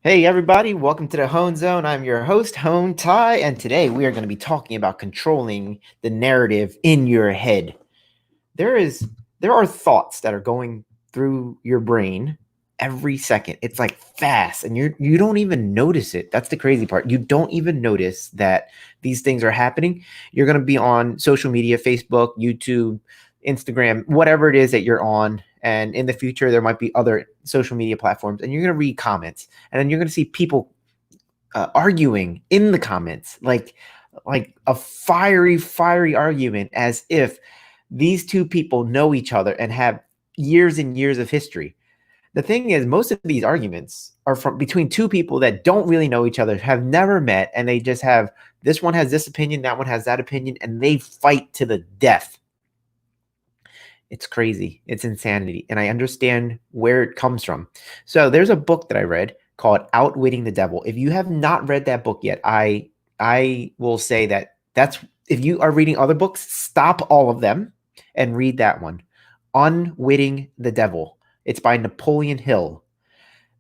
Hey everybody, welcome to the Hone Zone. I'm your host, Hone Ty, and today we are going to be talking about controlling the narrative in your head. There is there are thoughts that are going through your brain every second. It's like fast and you don't even notice it. That's the crazy part. You don't even notice that these things are happening. You're going to be on social media, Facebook, YouTube, Instagram, whatever it is that you're on, and in the future there might be other social media platforms, and you're going to read comments, and then you're going to see people arguing in the comments, like a fiery argument, as if these two people know each other and have years and years of history. The thing is, most of these arguments are from between two people that don't really know each other, have never met, and they just have, this one has this opinion, that one has that opinion, and they fight to the death. It's crazy. It's insanity. And I understand where it comes from. So there's a book that I read called Outwitting the Devil. If you have not read that book yet, I will say that's, if you are reading other books, stop all of them and read that one. Unwitting the Devil. It's by Napoleon Hill.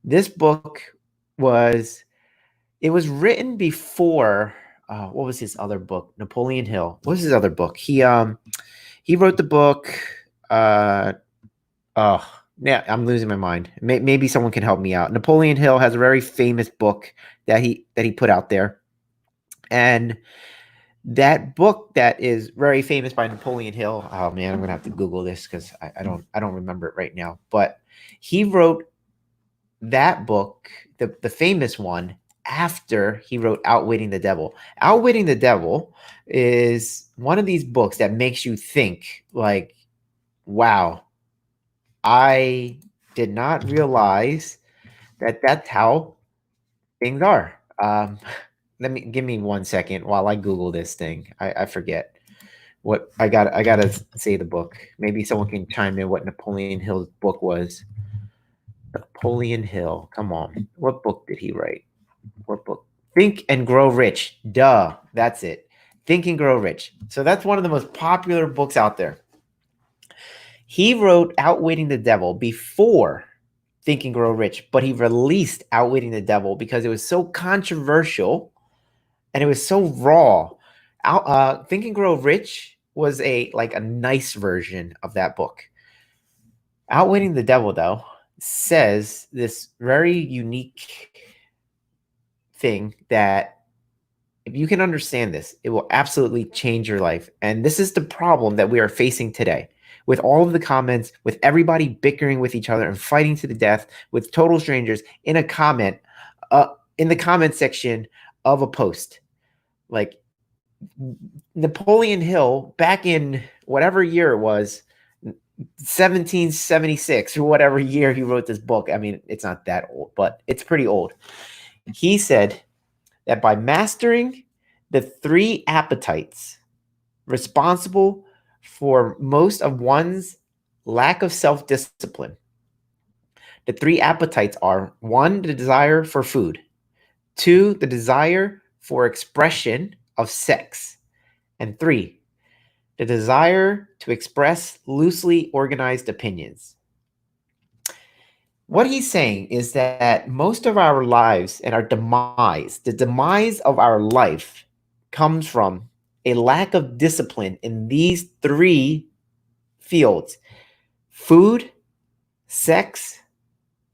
This book was it was written before what was his other book? Napoleon Hill. What was his other book? He wrote the book oh, yeah, I'm losing my mind. Maybe someone can help me out. Napoleon Hill has a very famous book that he put out there, and that book that is very famous by Napoleon Hill. Oh man, I'm gonna have to Google this because I don't remember it right now. But he wrote that book, the famous one, after he wrote Outwitting the Devil. Outwitting the Devil is one of these books that makes you think like, wow, I did not realize that that's how things are. Give me 1 second while I Google this thing. I forget what I gotta say the book. Maybe someone can chime in what Napoleon Hill's book was. Napoleon Hill. Come on. What book did he write? What book? Think and Grow Rich. Duh. That's it. Think and Grow Rich. So that's one of the most popular books out there. He wrote Outwitting the Devil before Think and Grow Rich, but he released Outwitting the Devil because it was so controversial and it was so raw. Think and Grow Rich was a nice version of that book. Outwitting the Devil, though, says this very unique thing that if you can understand this, it will absolutely change your life. And this is the problem that we are facing today, with all of the comments, with everybody bickering with each other and fighting to the death with total strangers in a comment, in the comment section of a post. Like Napoleon Hill, back in whatever year it was, 1776 or whatever year he wrote this book. I mean, it's not that old, but it's pretty old. He said that by mastering the three appetites responsible for most of one's lack of self-discipline. The three appetites are: one, the desire for food; two, the desire for expression of sex; and three, the desire to express loosely organized opinions. What he's saying is that most of our lives and our demise, the demise of our life, comes from a lack of discipline in these three fields: food, sex,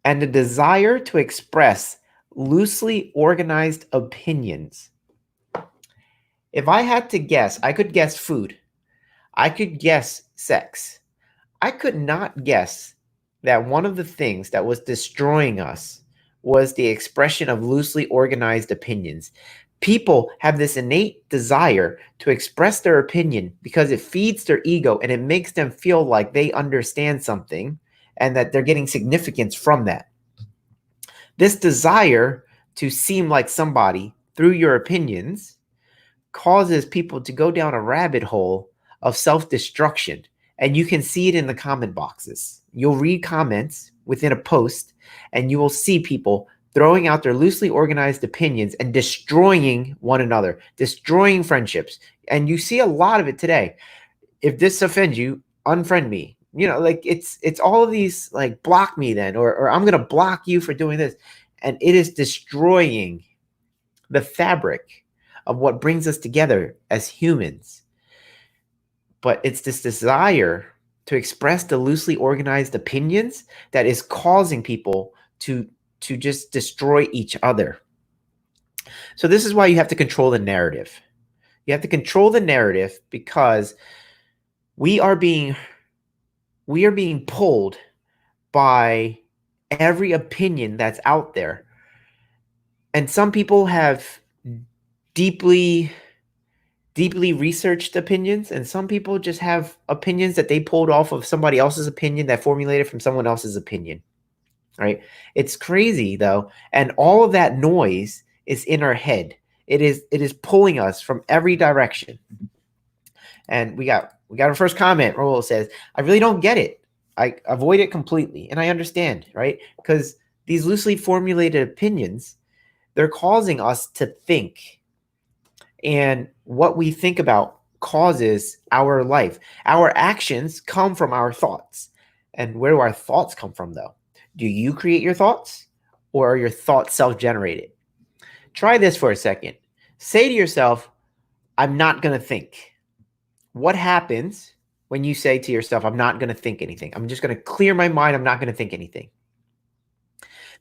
and the desire to express loosely organized opinions. If I had to guess, I could guess food. I could guess sex. I could not guess that one of the things that was destroying us was the expression of loosely organized opinions. People have this innate desire to express their opinion because it feeds their ego and it makes them feel like they understand something and that they're getting significance from that. This desire to seem like somebody through your opinions causes people to go down a rabbit hole of self-destruction. And you can see it in the comment boxes. You'll read comments within a post and you will see people throwing out their loosely organized opinions and destroying one another, destroying friendships. And you see a lot of it today. If this offends you, unfriend me. You know, like it's all of these, like, block me then, or I'm gonna block you for doing this. and it is destroying the fabric of what brings us together as humans. But it's this desire to express the loosely organized opinions that is causing people to just destroy each other. So this is why you have to control the narrative. You have to control the narrative because we are being pulled by every opinion that's out there. And some people have deeply researched opinions, and some people just have opinions that they pulled off of somebody else's opinion that formulated from someone else's opinion. Right? It's crazy though, and all of that noise is in our head. It is pulling us from every direction. And we got our first comment. Raul says, "I really don't get it. I avoid it completely." And I understand, right? Because these loosely formulated opinions, they're causing us to think. And what we think about causes our life. Our actions come from our thoughts. And where do our thoughts come from, though? Do you create your thoughts, or are your thoughts self-generated? Try this for a second. Say to yourself, "I'm not going to think." What happens when you say to yourself, "I'm not going to think anything. I'm just going to clear my mind. I'm not going to think anything"?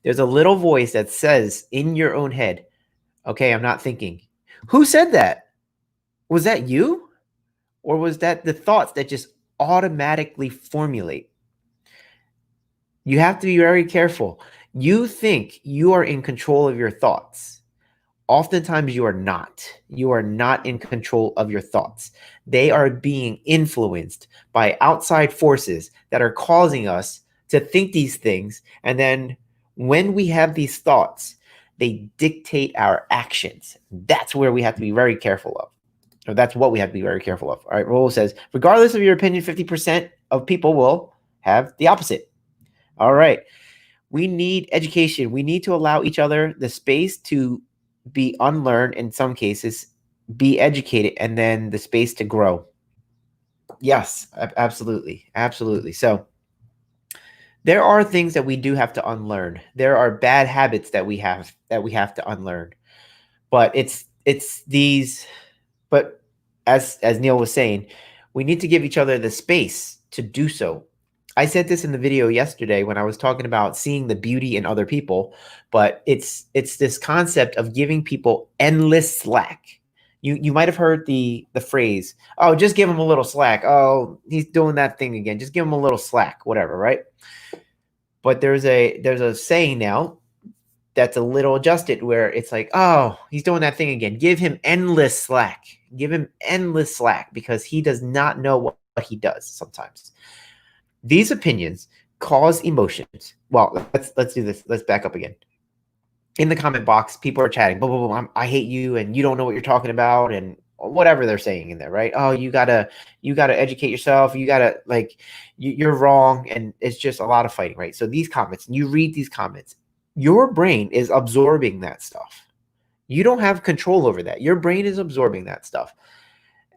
There's a little voice that says in your own head, "Okay, I'm not thinking." Who said that? Was that you? Or was that the thoughts that just automatically formulate? You have to be very careful. You think you are in control of your thoughts. Oftentimes you are not. You are not in control of your thoughts. They are being influenced by outside forces that are causing us to think these things. And then when we have these thoughts, they dictate our actions. That's where we have to be very careful of. Or that's what we have to be very careful of. All right, Raul says, regardless of your opinion, 50% of people will have the opposite. All right. We need education. We need to allow each other the space to be unlearned, in some cases, be educated, and then the space to grow. Yes, absolutely. Absolutely. So there are things that we do have to unlearn. There are bad habits that we have to unlearn. But it's these, but as Neil was saying, we need to give each other the space to do so. I said this in the video yesterday when I was talking about seeing the beauty in other people, but it's this concept of giving people endless slack. You might have heard the phrase, "Oh, just give him a little slack. Oh, he's doing that thing again. Just give him a little slack," whatever, right? But there's a saying now that's a little adjusted where it's like, "Oh, he's doing that thing again. Give him endless slack. Give him endless slack because he does not know what he does sometimes." These opinions cause emotions. Well, let's do this. Let's back up again. In the comment box, people are chatting. Boom, boom, boom. I hate you, and you don't know what you're talking about, and whatever they're saying in there, right? Oh, you gotta educate yourself. You gotta you're wrong, and it's just a lot of fighting, right? So these comments, you read these comments, your brain is absorbing that stuff. You don't have control over that. Your brain is absorbing that stuff.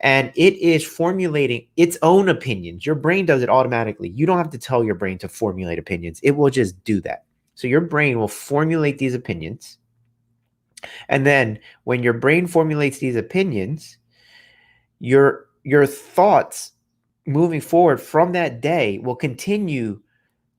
And it is formulating its own opinions. Your brain does it automatically. You don't have to tell your brain to formulate opinions. It will just do that. So your brain will formulate these opinions. And then when your brain formulates these opinions, your thoughts moving forward from that day will continue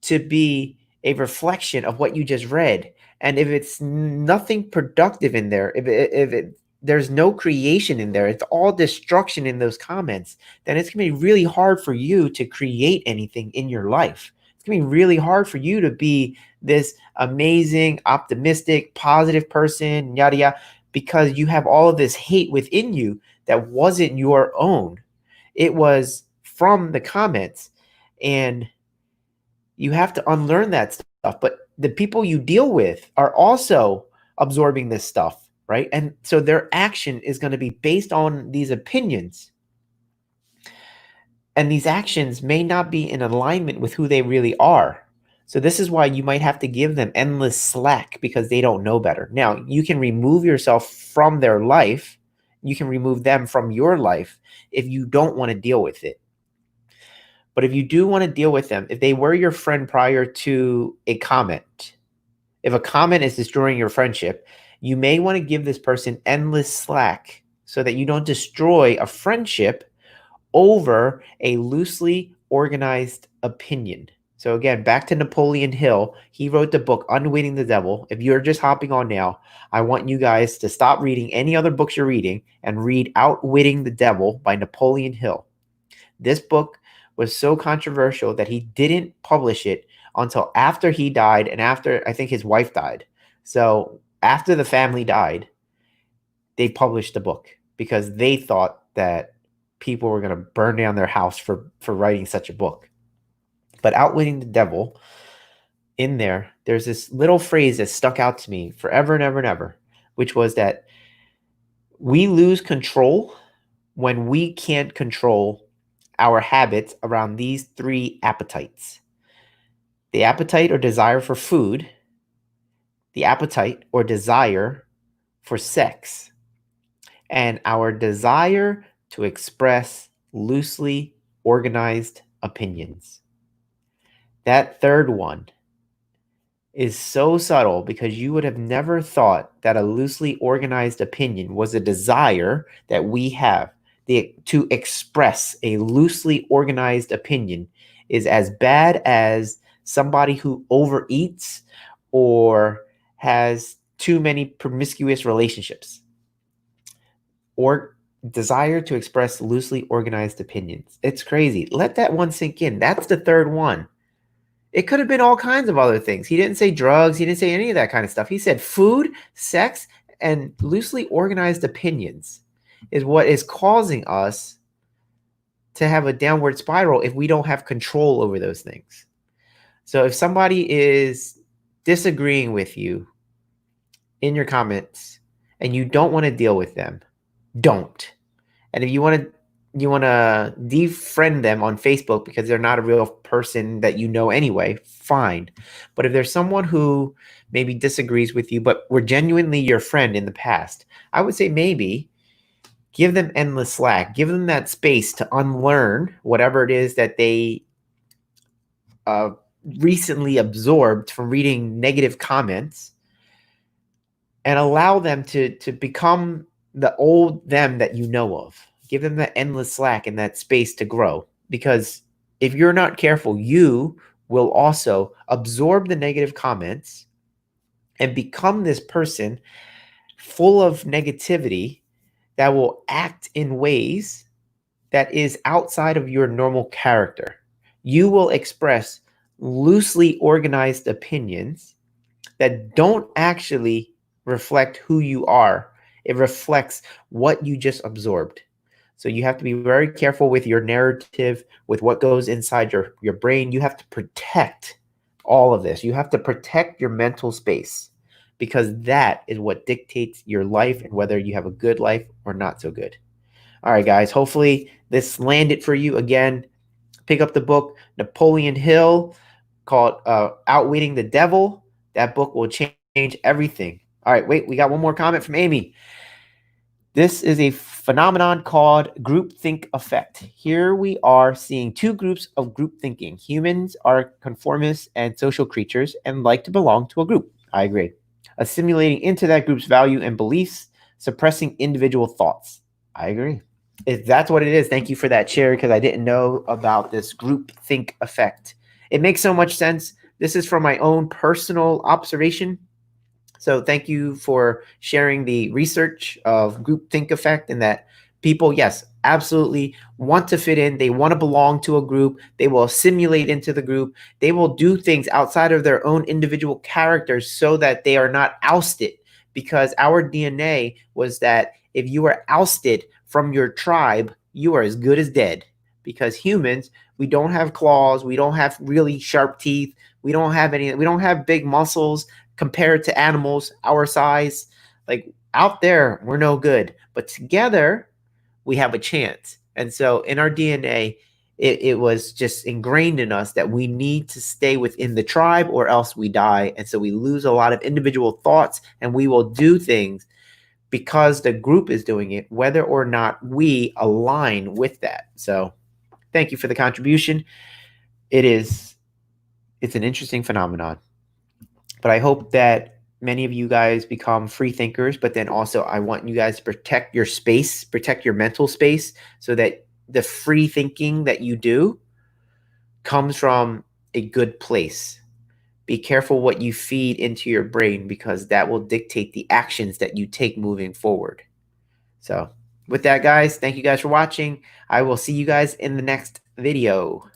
to be a reflection of what you just read. And if it's nothing productive in there, if there's no creation in there, it's all destruction in those comments, then it's going to be really hard for you to create anything in your life. It's going to be really hard for you to be this amazing, optimistic, positive person, yada, yada, because you have all of this hate within you that wasn't your own. It was from the comments, and you have to unlearn that stuff. But the people you deal with are also absorbing this stuff. Right? And so their action is going to be based on these opinions. And these actions may not be in alignment with who they really are. So this is why you might have to give them endless slack because they don't know better. Now, you can remove yourself from their life. You can remove them from your life if you don't want to deal with it. But if you do want to deal with them, if they were your friend prior to a comment, If a comment is destroying your friendship, you may want to give this person endless slack so that you don't destroy a friendship over a loosely organized opinion. So again, back to Napoleon Hill. He wrote the book Unwitting the Devil. If you're just hopping on now, I want you guys to stop reading any other books you're reading and read Outwitting the Devil by Napoleon Hill. This book was so controversial that he didn't publish it until after he died and after, I think, his wife died. So after the family died, they published the book because they thought that people were going to burn down their house for writing such a book. But Outwitting the Devil, in there's this little phrase that stuck out to me forever and ever and ever, which was that we lose control when we can't control our habits around these three appetites: the appetite or desire for food, the appetite or desire for sex, and our desire to express loosely organized opinions. That third one is so subtle because you would have never thought that a loosely organized opinion was a desire that we have. To express a loosely organized opinion is as bad as somebody who overeats or has too many promiscuous relationships. Or desire to express loosely organized opinions. It's crazy. Let that one sink in. That's the third one. It could have been all kinds of other things. He didn't say drugs. He didn't say any of that kind of stuff. He said food, sex, and loosely organized opinions is what is causing us to have a downward spiral if we don't have control over those things. So if somebody is disagreeing with you in your comments and you don't want to deal with them, don't. And if you want to defriend them on Facebook because they're not a real person that you know anyway, fine. But if there's someone who maybe disagrees with you, but were genuinely your friend in the past, I would say maybe give them endless slack. Give them that space to unlearn whatever it is that they recently absorbed from reading negative comments, and allow them to become the old them that you know of. Give them that endless slack and that space to grow. Because if you're not careful, you will also absorb the negative comments and become this person full of negativity that will act in ways that is outside of your normal character. You will express loosely organized opinions that don't actually reflect who you are. It reflects what you just absorbed. So you have to be very careful with your narrative, with what goes inside your brain. You have to protect all of this. You have to protect your mental space, because that is what dictates your life and whether you have a good life or not so good. All right, guys, hopefully this landed for you. Again, pick up the book Napoleon Hill called Outwitting the Devil. That book will change everything. All right, wait, we got one more comment from Amy. This is a phenomenon called groupthink effect. Here we are seeing two groups of group thinking. Humans are conformists and social creatures and like to belong to a group. I agree. Assimilating into that group's value and beliefs, suppressing individual thoughts. I agree. If that's what it is, thank you for that share, because I didn't know about this groupthink effect. It makes so much sense. This is from my own personal observation. So thank you for sharing the research of groupthink effect, and that people, yes, absolutely want to fit in. They want to belong to a group. They will assimilate into the group. They will do things outside of their own individual characters so that they are not ousted, because our DNA was that if you are ousted from your tribe, you are as good as dead. Because humans, we don't have claws. We don't have really sharp teeth. We don't have big muscles compared to animals our size. Like out there, we're no good. But together, we have a chance. And so in our DNA, it was just ingrained in us that we need to stay within the tribe or else we die. And so we lose a lot of individual thoughts, and we will do things because the group is doing it, whether or not we align with that. So thank you for the contribution. It's an interesting phenomenon. But I hope that many of you guys become free thinkers, but then also I want you guys to protect your space, protect your mental space, so that the free thinking that you do comes from a good place. Be careful what you feed into your brain, because that will dictate the actions that you take moving forward. So with that, guys, thank you guys for watching. I will see you guys in the next video.